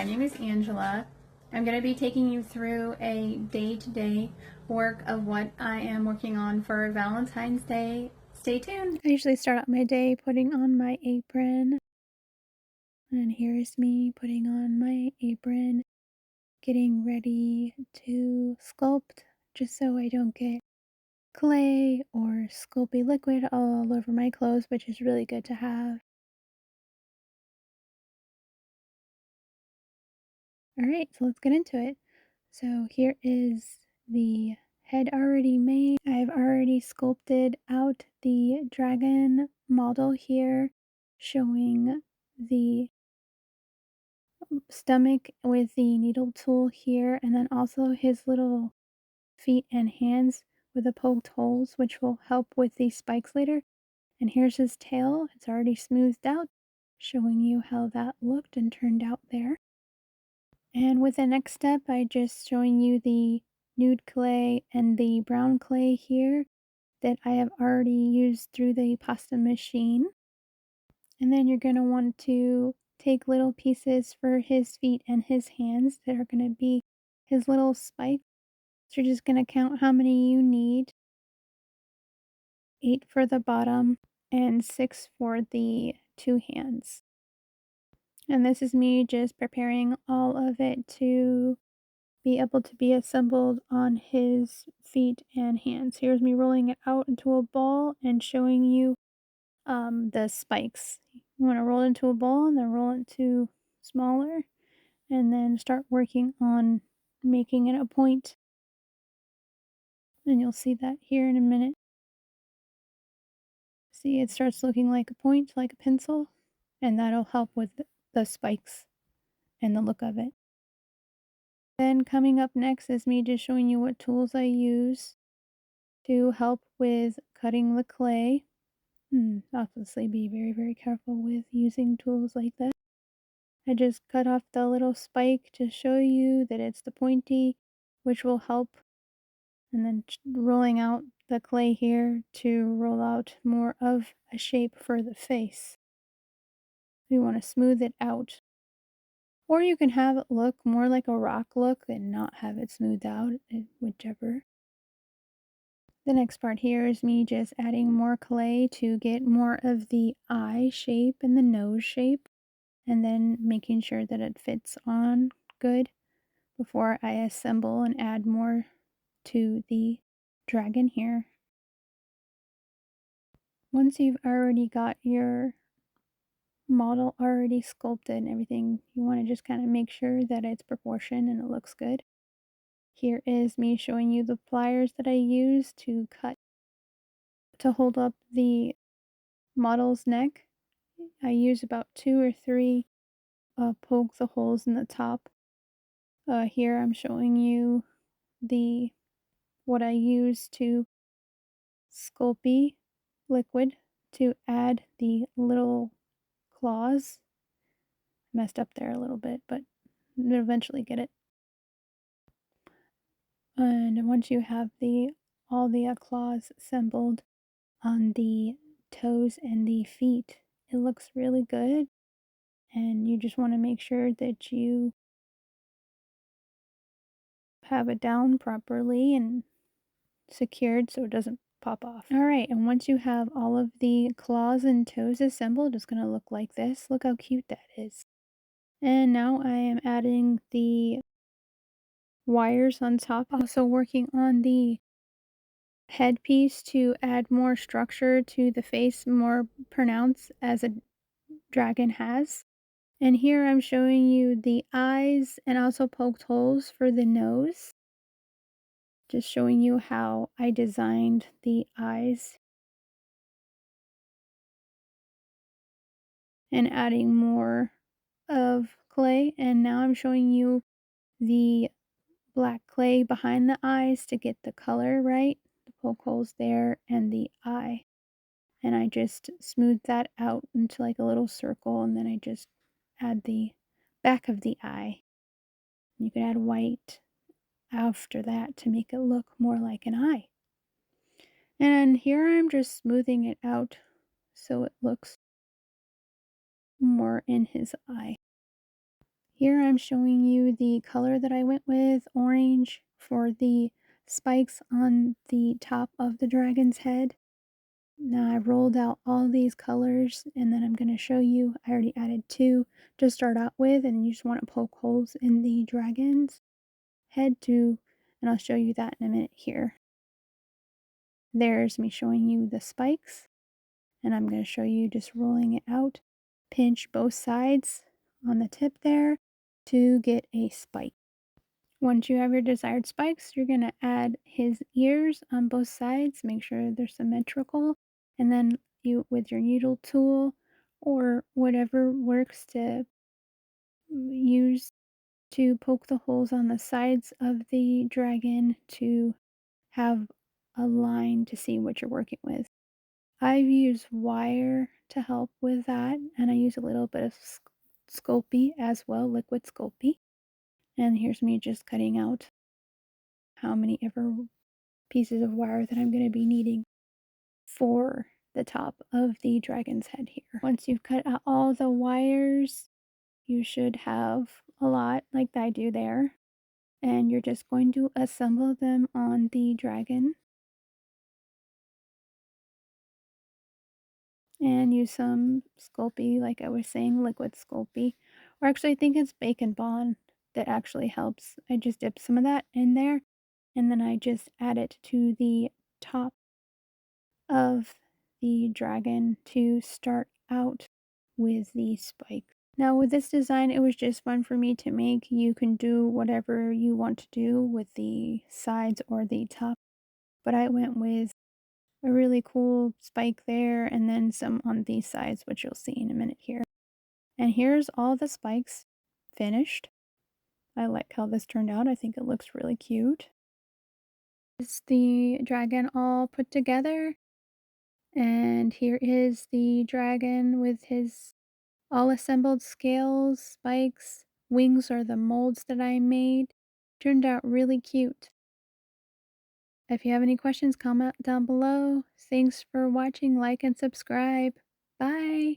My name is Angela. I'm going to be taking you through a day-to-day work of what I am working on for Valentine's Day. Stay tuned. I usually start out my day putting on my apron. And here's me putting on my apron, getting ready to sculpt just so I don't get clay or Sculpey liquid all over my clothes, which is really good to have. Alright, so let's get into it. So here is the head already made. I've already sculpted out the dragon model here, showing the stomach with the needle tool here, and then also his little feet and hands with the poked holes, which will help with the spikes later. And here's his tail. It's already smoothed out, showing you how that looked and turned out there. And with the next step, I just showing you the nude clay and the brown clay here that I have already used through the pasta machine. And then you're going to want to take little pieces for his feet and his hands that are going to be his little spikes. So you're just going to count how many you need. 8 for the bottom and 6 for the 2 hands. And this is me just preparing all of it to be able to be assembled on his feet and hands. Here's me rolling it out into a ball and showing you the spikes. You want to roll it into a ball and then roll it to smaller and then start working on making it a point. And you'll see that here in a minute. See, it starts looking like a point, like a pencil, and that'll help with the spikes and the look of it. Then coming up next is me just showing you what tools I use to help with cutting the clay. Obviously be very, very careful with using tools like that. I just cut off the little spike to show you that it's the pointy, which will help. And then rolling out the clay here to roll out more of a shape for the face. You want to smooth it out. Or you can have it look more like a rock look and not have it smoothed out, whichever. The next part here is me just adding more clay to get more of the eye shape and the nose shape, and then making sure that it fits on good before I assemble and add more to the dragon here. Once you've already got your model already sculpted and everything, you want to just kind of make sure that it's proportioned and it looks good. Here is me showing you the pliers that I use to cut to hold up the model's neck. I use about 2 or 3 poke the holes in the top. Here I'm showing you the what I use to Sculpey liquid to add the little claws. Messed up there a little bit, but you'll eventually get it. And once you have all the claws assembled on the toes and the feet, it looks really good. And you just want to make sure that you have it down properly and secured so it doesn't pop off. Alright, and once you have all of the claws and toes assembled, it's going to look like this. Look how cute that is. And now I am adding the wires on top, also working on the headpiece to add more structure to the face, more pronounced as a dragon has. And here I'm showing you the eyes and also poked holes for the nose. Just showing you how I designed the eyes. And adding more of clay. And now I'm showing you the black clay behind the eyes to get the color right. The poke holes there and the eye. And I just smooth that out into like a little circle, and then I just add the back of the eye. You can add white after that to make it look more like an eye. And here I'm just smoothing it out so it looks more in his eye. Here I'm showing you the color that I went with, orange, for the spikes on the top of the dragon's head. Now I rolled out all these colors and then I'm going to show you, I already added 2 to start out with, and you just want to poke holes in the dragon's head too, and I'll show you that in a minute here. There's me showing you the spikes, and I'm going to show you just rolling it out. Pinch both sides on the tip there to get a spike. Once you have your desired spikes, you're going to add his ears on both sides. Make sure they're symmetrical. And then you, with your needle tool or whatever works to use to poke the holes on the sides of the dragon to have a line to see what you're working with. I've used wire to help with that, and I use a little bit of Sculpey as well, liquid Sculpey. And here's me just cutting out how many ever pieces of wire that I'm going to be needing for the top of the dragon's head here. Once you've cut out all the wires, you should have a lot like I do there. And you're just going to assemble them on the dragon. And use some Sculpey, like I was saying, liquid Sculpey. Or actually, I think it's Bacon Bond that actually helps. I just dip some of that in there, and then I just add it to the top of the dragon to start out with the spike. Now with this design, it was just fun for me to make. You can do whatever you want to do with the sides or the top, but I went with a really cool spike there and then some on these sides, which you'll see in a minute here. And here's all the spikes finished. I like how this turned out. I think it looks really cute. It's the dragon all put together. And here is the dragon with his all assembled scales, spikes, wings are the molds that I made. Turned out really cute. If you have any questions, comment down below. Thanks for watching, like and subscribe. Bye!